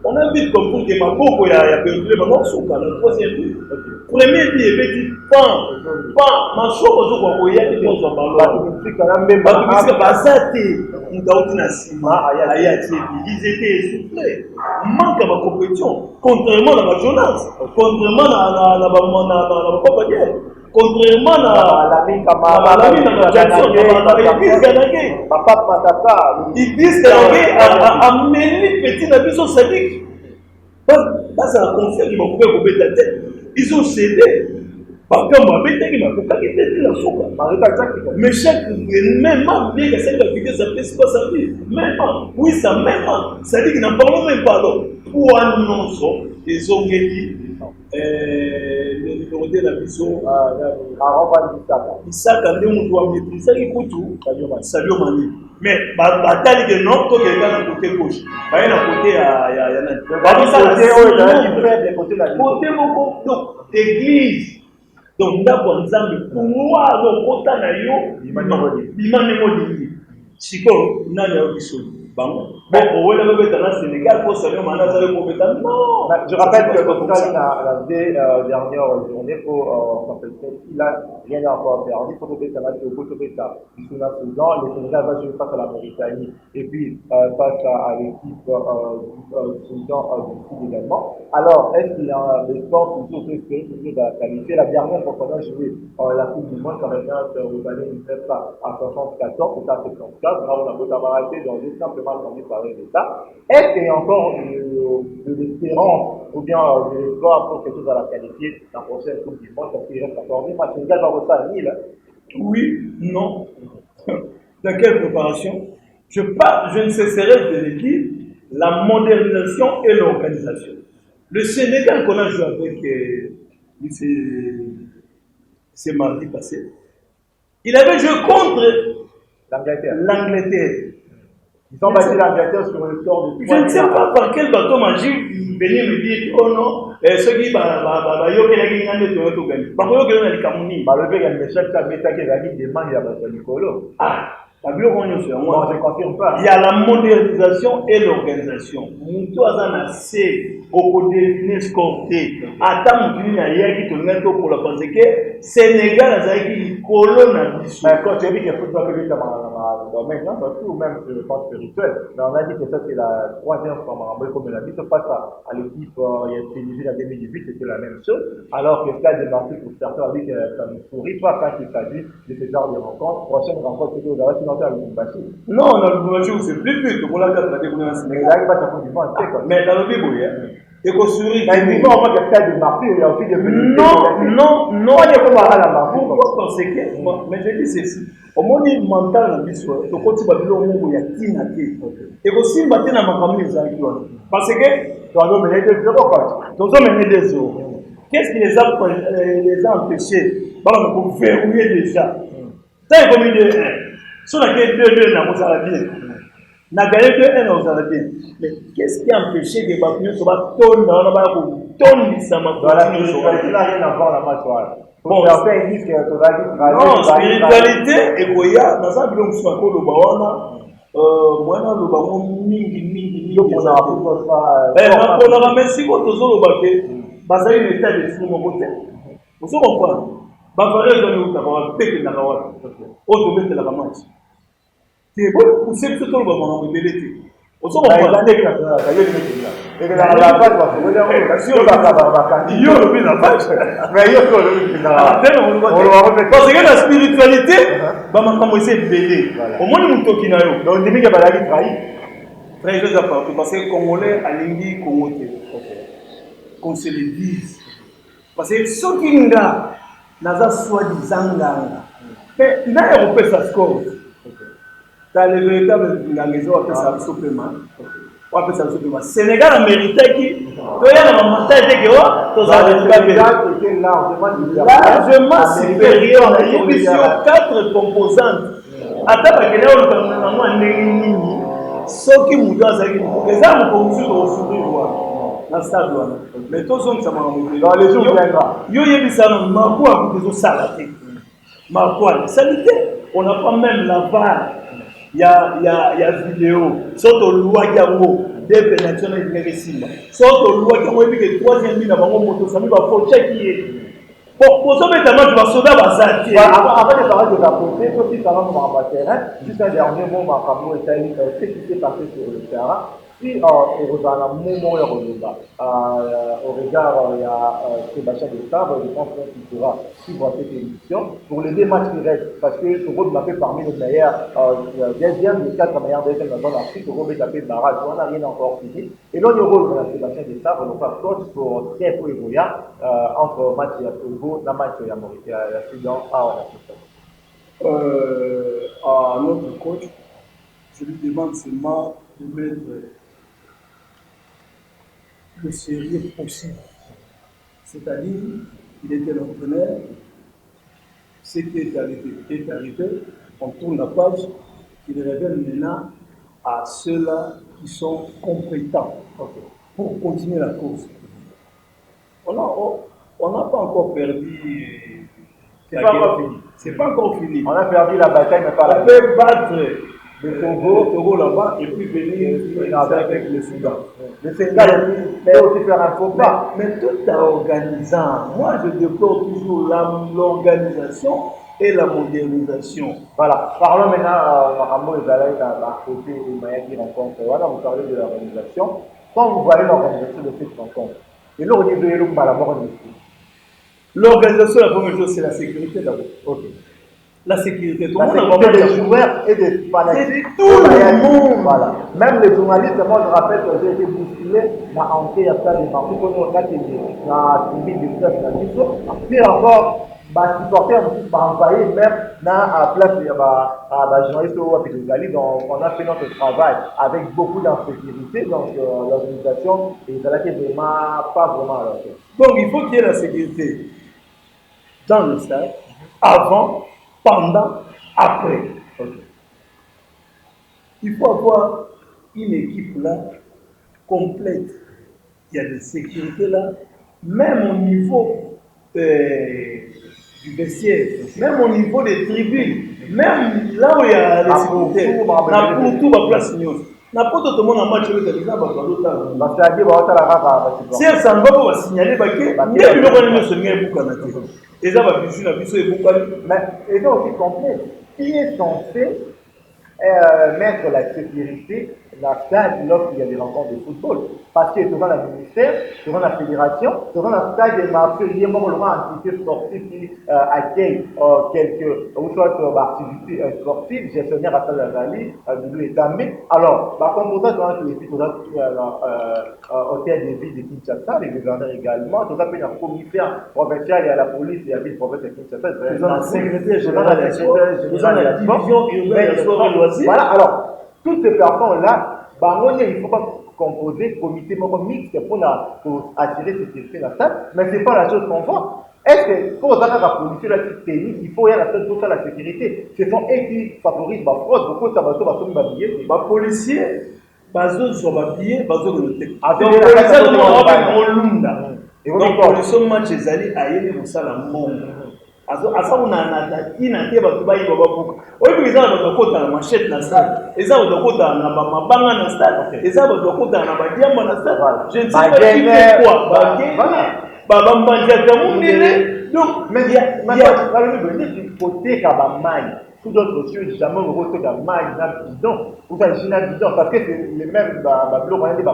on a vite compris que ma coco a perdu le troisième but. Premier but, il dit pan, ma choco, il y a des choses en ballon. Ils étaient essoufflés. Manque à ma compétition, contrairement à ma journaliste, contrairement à la compagnie. Contrairement à ils disent à mener petit Nabiso Sadik. Là, c'est la confiance qu'ils vont pouvoir couper ta tête. Ils ont cédé. Bakamba betaki bakokaki tete la soka. Mais chaque même bien que cette vitesse ça fait pas sa vie. Même oui ça même ça dit qu'il n'en parle même pas donc. Pour annoncer les ongeli le numéro de la maison Isaka nde doit maîtriser qui kutu Sadio Mané. Mais batali que non to quelqu'un de côté gauche. Ba na côté ya na. Ba ça côté beaucoup donc église. Donc ndako nzambe pouvoir lokota na yo bimane modingi siko nani ya biso bango bon wala beta na Sénégal pour Sadio Mané ça pour beta non je rappelle que Portugal la dernière journée pour il a rien encore perdu pour beta match au Porto Beta il a le Sénégal va jouer face à la Mauritanie et puis face à l'équipe Soudan du Sud également. Alors est-ce qu'il y a des sports plutôt espérés pour qualifier la dernière fois qu'on a joué la Coupe du Monde quand même au Balais ne fait pas à 74 c'est à 74 là on a beau arrêté dans juste simplement entendu parler de ça. Est-ce qu'il y a encore de l'espérance ou bien de l'espoir pour quelque chose à la qualifier la prochaine Coupe du Monde parce qu'il reste encore 10 matchs. Sénégal va refaire à Lille. Oui, non. Dans quelle préparation je ne cesserai de le dire, la modernisation et l'organisation. Le Sénégal qu'on a joué avec c'est mardi passé, il avait joué contre l'Angleterre. Ils ont battu l'Angleterre sur le score de 3. Je ne sais pas par quel bateau magique venir me dire oh non, ceux qui je confirme pas. Il y a la modernisation et l'organisation. Moutou Azana c'est au définir scorté. Attends, tu n'as rien qui te met pour la parce que Sénégal a dit colonne à biso. Quand tu as dit que le football peut être dans le domaine, surtout même sur le plan spirituel, mais on a dit que ça c'est la troisième fois, comme on l'a dit, ça passe à l'équipe, il y a Tunisie en 2018, c'était la même chose, alors que ça a démarqué pour certains, on a dit que ça ne sourit pas quand il s'agit de ce genre de rencontre. Prochaine rencontre, c'est que vous avez financé avec Lubumbashi. Non, dans le Lubumbashi, c'est plus vite, pour la date, mais là, il va s'apprendre du monde, c'est quoi. Mais dans le Bible, et qu'on sourit. Mais on voit que ça a démarqué, il y a aussi des non, il y a pas à la marque. Pourquoi penser que, mais je dis ceci. Au moins, il mental dans l'histoire, il faut que tu vas dire au monde, il y a qui n'a qui. Et aussi, il va tenir ma famille, parce que, tu as mené des zéros, quoi. Tu as mené des zéros. Qu'est-ce qui les a empêchés pour verrouiller déjà? Ça, il faut me dire, si on a gagné 2-2, on a bien. On a gagné 2-1, on a bien. Mais qu'est-ce qui a empêché que les Bakouniens soient tonnes dans la tonne ça m'a voilà, il n'a rien à voir la match. Bon, après, ils disent que tu vas dire non, spiritualité, et Goya, dans un bilan, je suis le Bawana, moi, le Bawana, mingi, on a on a remercié quand on a le basé une état de flou, mon côté. Vous comprenez? Bavarez, on a un peu de la Rawa, autre la match. C'est bon, c'est tout le monde, on a belleté. Vous comprenez? Parce que la spiritualité, au moins nous toquons na yo. Donc demi que balagi trahi. Très bien partout parce que Congolais à l'Ingi Congoté. Qu'on se le dise. Parce que ceux qui nga naza soi-disant nganga. Mais na européen ça score. Dans le véritable ngangézo on appelle ça supplément. On appelle ça supplément. Sénégal a mérité qui toi y a la mentalité que largement supérieur. Il y a 4 composantes. Attends que là on a nini. Ceux qui nous donnent les armes comme ça au sud dans stade mais tous hommes ça m'a remonté dans les jours viendra yo yebi ça non ma quoi avec des salatés ma quoi salité on n'a pas même la VAR il y a vidéo surtout loi yango des pénalités na ingésimba surtout loi yango ebi que troisième ligne na bango moto ça mi ba faut checker pour ça maintenant tu vas sauver bazati avant de parler de la côté aussi ça va sur le terrain juste un dernier mot ma femme est ce qui s'est passé sur le terrain Si on a un moment au regard il y a Sébastien Desabre, je pense qu'il pourra suivre cette émission pour les 2 matchs qui restent, parce que Togo m'a fait parmi les meilleurs, deuxième des 4 meilleurs deuxièmes dans l'Afrique, Togo m'a tapé barrage, on n'a rien encore fini. Et là, le rôle de Sébastien Desabre, donc pas coach pour très peu évoluer entre match et Togo, la match et la Sudan, à notre coach, je lui demande seulement de mettre le sérieux possible. C'est-à-dire, il était l'entraîneur, ce qui est arrivé, on tourne la page, il révèle maintenant à ceux-là qui sont compétents pour continuer la course. On n'a pas encore perdu. C'est pas encore fini. C'est pas encore fini. On a perdu la bataille, mais pas la On peut battre le Togo là-bas et puis venir avec le Soudan. Le Sénégal peut aussi faire un faux pas. Mais tout en organisant, moi je déplore toujours l'organisation et la modernisation. Voilà. Parlons maintenant Marambo et Zalaï d'un côté et Maya qui rencontre. Voilà, vous parlez de l'organisation. Quand vous voyez l'organisation de cette rencontre, et là, on est de l'eau malamor l'organisation, la première chose, c'est la sécurité d'abord. Ok. La sécurité, tout la le monde sécurité des joueurs et des fanatiques. Tout le monde. Voilà. Même les journalistes, moi je rappelle que j'ai été bousculé dans l'entrée, il y a ça, des marques, on a été dans la tribune de presse, puis encore, les supporters aussi par envoyer même dans la place des journalistes au Wapidogali. Donc on a fait notre travail avec beaucoup d'insécurité, donc l'organisation, et ça n'a été vraiment pas vraiment à la tête. Donc il faut qu'il y ait la sécurité dans le stade, avant, pendant, après. Okay. Il faut avoir une équipe là complète. Il y a des sécurités là, même au niveau du vestiaire, même au niveau des tribunes, même là où il y a les sécurités, pour tout va place news. N'importe comment un match avec les gens va si elle s'en va pour signaler que même le se met beaucoup en attention. Et ça va bisu la bisu et beaucoup. Mais et donc aussi complet, qui est censé mettre la sécurité dans le stade lorsqu'il y a des rencontres de football? Parce que devant le ministère, devant la fédération, devant le stade des marchés, il y a une entité sportive qui accueille quelques activités sportives, gestionnaire à la rallye, de l'État. Alors, par contre, pour ça, dans l'hôtel des villes de Kinshasa, les gouverneurs également, tout ça, il y a un commissaire provincial, il y a la police, il y a la ville provinciale de Kinshasa, il y a la secrétaire générale de la division urbaine de sport et loisirs. Voilà, alors, toutes ces personnes-là, il ne faut pas composer comité mixte pour attirer cette sécurité dans la stade, mais ce n'est pas la chose qu'on voit. Est-ce que pour la police, il faut y avoir tout ça la sécurité? Ce sont eux qui favorisent la fraude. Beaucoup de tabac billets. Les policiers, ils sont habillés, ils sont le donc, pour le match, ils allaient à Yéli pour ça, la monde. Asa on a ina ke ba tubai baba buka oyi biza ba dokota na machette na stade eza ba dokota na mabanga na stade eza ba dokota na badiamba na stade je ne sais pas qui fait quoi ba mbanja ta mundele donc mais il y a le côté ka ba mai tout d'autres choses jamais roté ka mai na bidon ou ça jina bidon parce que c'est les mêmes ba bloc on a des ba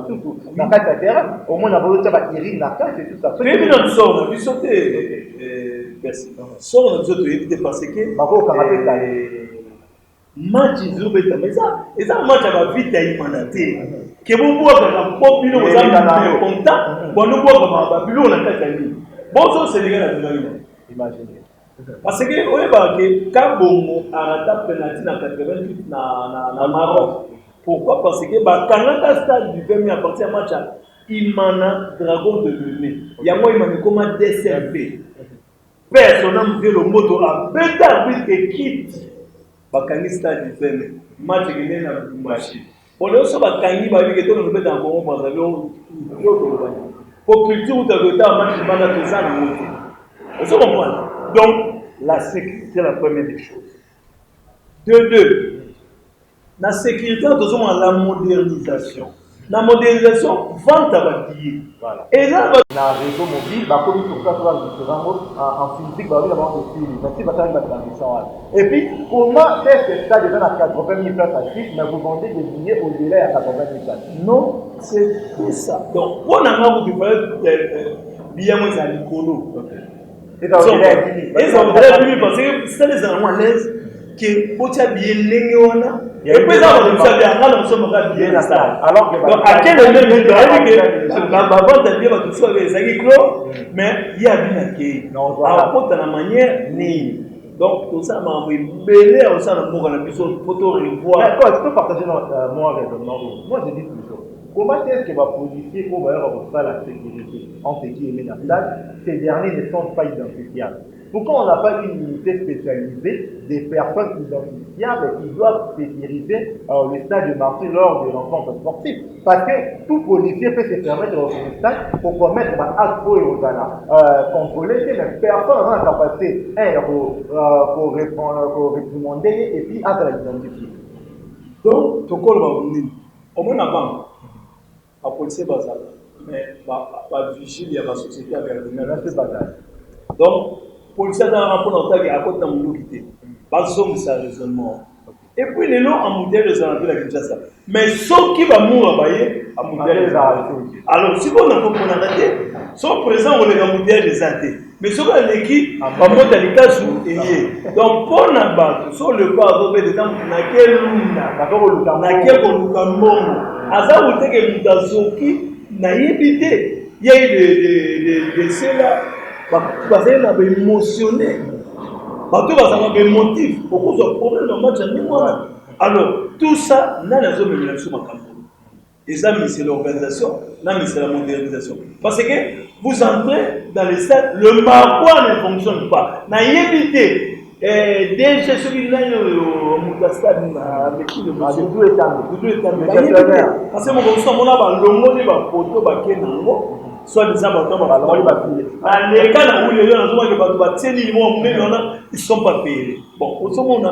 tout na kata terrain au moins na roté ba iri na kata et tout ça mais bien on sort on sauter merci. Sort nous autres éviter parce que match izobeta mais ça et ça match va vite à imanaté que vous boire dans pop bilo vous avez content bon nous boire dans bilo na katali bon ça c'est les gars là imaginez parce que on va que Kabongo arrêta penalty na 88 na Maroc pourquoi parce que ba Canada stade du 20 à partir match Imana Dragon de Lemay yango imana comme DCRP personne vu le moto à bêta arbitre quitte bakanista du thème match gagné na machine on aussi bakangi ba bi que tout le monde dans Congo Brazzaville pour culture ou ta match banda tout ça na moto on se comprend donc la sécurité c'est la première des choses deux la sécurité autour la modernisation la modernisation, vente à billets. Voilà. Et là, Na réseau mobile, comme tout ça, en physique, on va avoir des films. Merci, va faire une transition. Et puis, comment est-ce que ça déjà à 80 000 places à Suisse, mais vous vendez des billets au-delà à 80 000 places? non, c'est tout ça. Donc, on a un peu de billets moins à l'écolo. Et ça va être parce que c'est les gens à l'aise qui ont bien l'engagement. Et puis, ça va nous faire nous sommes bien à ça. Alors que, à quel moment la vente de billets va tout faire les agricoles, mais il y a bien accueilli. Alors, pour la manière, ni. Donc, tout ça m'a mêlé au sein de mon épisode photo revoir. D'accord, tu peux partager mon raisonnement. Moi, je dis toujours, comment est-ce que va policier pour faire la sécurité entre qui et les stade? Ces derniers ne sont pas identifiables. Pourquoi on n'a pas une unité spécialisée des personnes identifiables qui doivent sécuriser le stade de Marseille lors des rencontres sportives? Parce que tout policier peut se permettre dans le stade pour commettre un acte pour contrôler, mais personne n'a la capacité pour réprimander et puis à l'identifier. Donc, tout le monde va venir. Au moins, avant, la police bazar, mais la vigile, il y a la société avec le bazar. Donc, police dans un rapport dans à côté de mon quitté. Parce que c'est un raisonnement. Et puis, les noms en modèle de Zanabi la Kinshasa. Mais ceux qui vont mourir à modèle de Zanabi. Alors, si on a compris, on a raté, sont présents au modèle des athées. Mais ceux qui ont l'équipe, va monter à l'état sous et donc, pour la battre, sur le pas à des temps, n'a quel luna, n'a quel lukamon. À ça, vous avez que Mutazoki n'a évité. Il y a eu des ceux-là. Parce qu'ils avaient émotionné. Parce qu'ils avaient motif. Pourquoi ce problème dans le match à alors, tout ça, n'a pas de relation avec et ça, c'est l'organisation, c'est la modernisation. Parce que vous entrez dans les stades, le marois ne fonctionne pas. N'a évité. Déjà, celui-là, au stade, avec qui le monsieur est parce que mon a le mot de la photo, soit des abattements dans les papiers. Les cas où les gens ils ne sont pas payés. Bon, au moment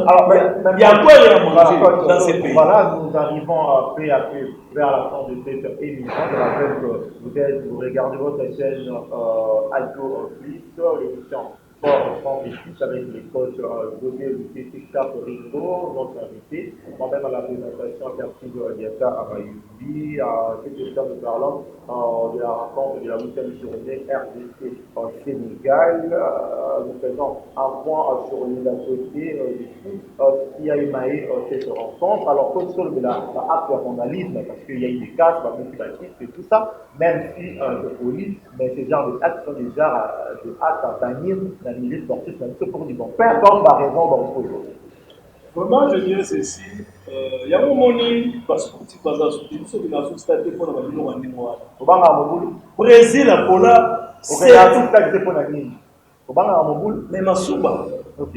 il y a quoi à manger dans ces pays. Voilà, nous arrivons peu à peu vers la fin de cette émission. Je rappelle que vous regardez votre chaîne Alco Plus, l'émission Sport avec les coachs Gauthier Cap Ringo, notre invité, moi-même à la présentation, merci Diaka Amayubi, quelques temps nous parlons de la rencontre de la 8e journée RDC en Sénégal. Nous faisons un point sur la société du foot qui a émaillé cette rencontre. Alors, comme sur de l'acte vandalisme, parce qu'il y a eu des cas, et tout ça, même si de police, mais ces genres d'actes sont déjà des actes à bannir dans le milieu sportif, même si pour du bon. Peu importe la raison dont on peut. Vraiment, je dirais ceci. Il y a un moment où parce que tu passes à soutenir, ceux qui ont stade pour la ville en mémoire. Brésil, la Pola, c'est tout stade pour la ville. Mais ma souba. Ok.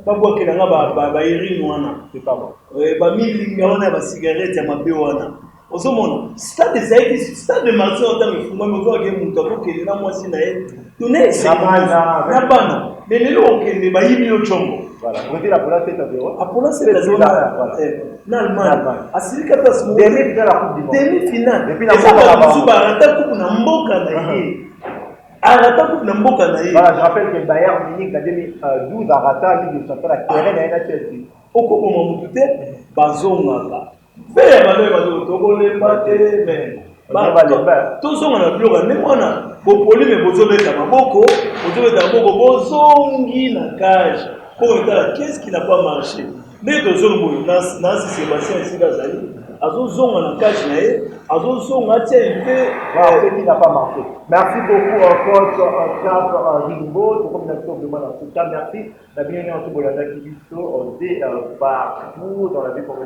Pas voir que la Irine wana. C'est pas bon. Ba mili ngona ba cigarette ya mabe wana. Ozomona, stade zaidi, stade de Marseille en tant que fuma me voir que mon tabou que là moi si na est. Tourner c'est na bana. Mais les lots que ba yimi yo chongo. Voilà. Vous dites la Pola c'est à zéro. La Pola c'est à zéro. N'Allemagne. Asirika tas mo. Demi-finale la Coupe du Monde. Demi-finale. Et puis la Coupe ata coupe na mboka na ye. Voilà, je rappelle que Bayern Munich en 2012 a raté la Ligue des Champions à Keren et à Chelsea. Au cours de mon côté, Bazonga. Faire la même Togolais, mais tout ça, on a plus regardé. On a popolé, mais vous avez un maboko, vous avez un maboko, Zongi, la cage. Pour regarder, qu'est-ce qui n'a pas marché? Mais de Zongo, Nancy Sébastien ici, Gazali, Azozonga, la cage, Azozonga, tiens, ce qui n'a pas marché. Merci beaucoup, coach Cap Rimbo. Tout comme notre demande en tout cas, merci. La bienvenue en tout Bolanda qui dès partout dans la vie pour le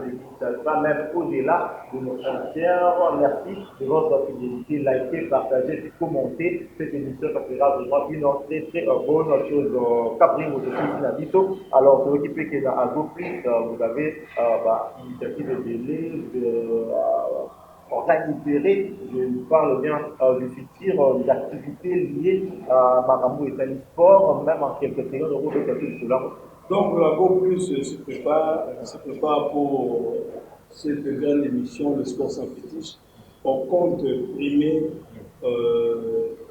même au-delà de nos frontières. Merci de votre fidélité. Likez, partagez, commentez cette émission. Ça sera vraiment une très très bonne chose. Cap Rimbo, je suis Nabito. Alors, pour occuper que dans AgoPlus, vous avez l'initiative de délai, organiser, je parle bien du futur, des activités liées à Maramou et Tani Sport, même en quelques secondes, on peut faire tout cela. Donc, la GoPlus se prépare pour cette grande émission, le sport sans fétiche. on compte primer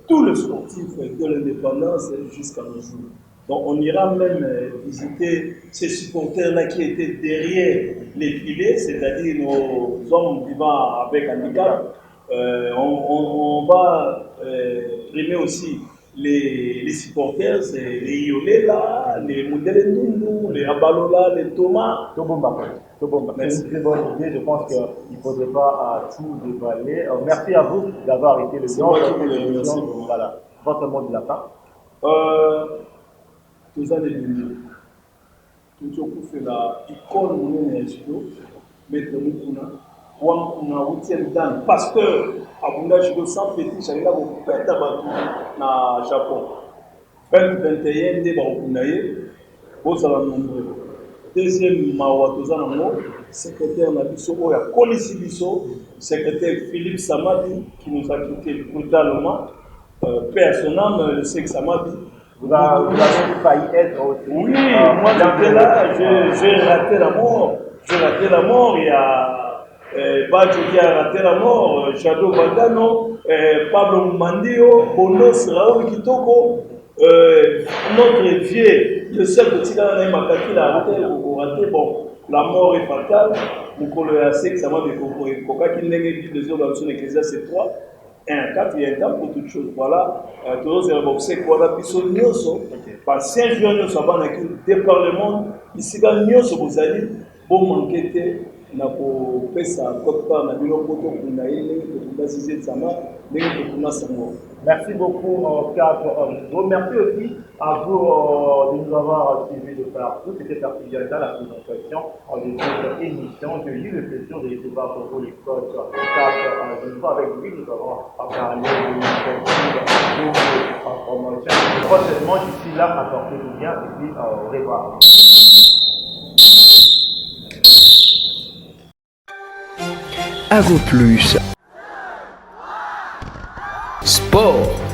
tous les sportifs de l'indépendance jusqu'à nos jours. Donc on ira même visiter ces supporters-là qui étaient derrière les filets, c'est-à-dire nos hommes vivant avec handicap. On va primer aussi les supporters, c'est les Iolé là, les Moudele Ndundu, les Abalola, les Thomas. C'est une très bonne idée, je pense qu'il ne faudrait pas tout déballer. Merci à vous d'avoir été le moi qui vous remercie. Voilà, votre mot de la fin. Tous les ennemis, tout fait la icône monnaie judo, mettre Mukuna, Wamkuna, Wutiel Dan, parce que Abunda judo sans petit, j'allais là au pète na Japon. 2021, des Barukunaye, aux alentours nombreux. Deuxième Mawa Tozanamo, secrétaire Nabiso, Oya Kolisi Biso, secrétaire Philippe Samadi, qui nous a quittés brutalement. Paix à son âme, le sexe Samadi. Vous avez failli être aussi. Oui, moi j'étais là, j'ai raté la mort. J'ai raté la mort. Il y a Badjo qui a raté la mort, Shadow Badano, Pablo Mandio, Bonos, Raoul Kitoko, notre vieux, le seul petit gars qui a raté, bon, la mort est fatale. Moukolo et Asek, ça m'a découvert. Koka qui n'est pas deux heures dans son ecclésia, c'est 3. Et un 4, il y a un temps pour toute chose. Voilà, tous les boxeurs, voilà, puis son nyoso, par 5 jours, nous sommes départ le monde, ici, quand nyoso, vous allez, bon manquer, na ko pesa kota na bilo poto kuna ile ko basiser sama ndenge ko kuna sango. Merci beaucoup Cap. Merci aussi à vous de nous avoir suivis de partout. C'était Perpignan dans la présentation de cette émission. J'ai eu le plaisir de recevoir pour vous les coachs Cap. Une fois avec lui, nous avons parlé de l'initiative en promotion. Prochainement, d'ici là, apportez-vous bien et puis au revoir. Avo Plus. Sport.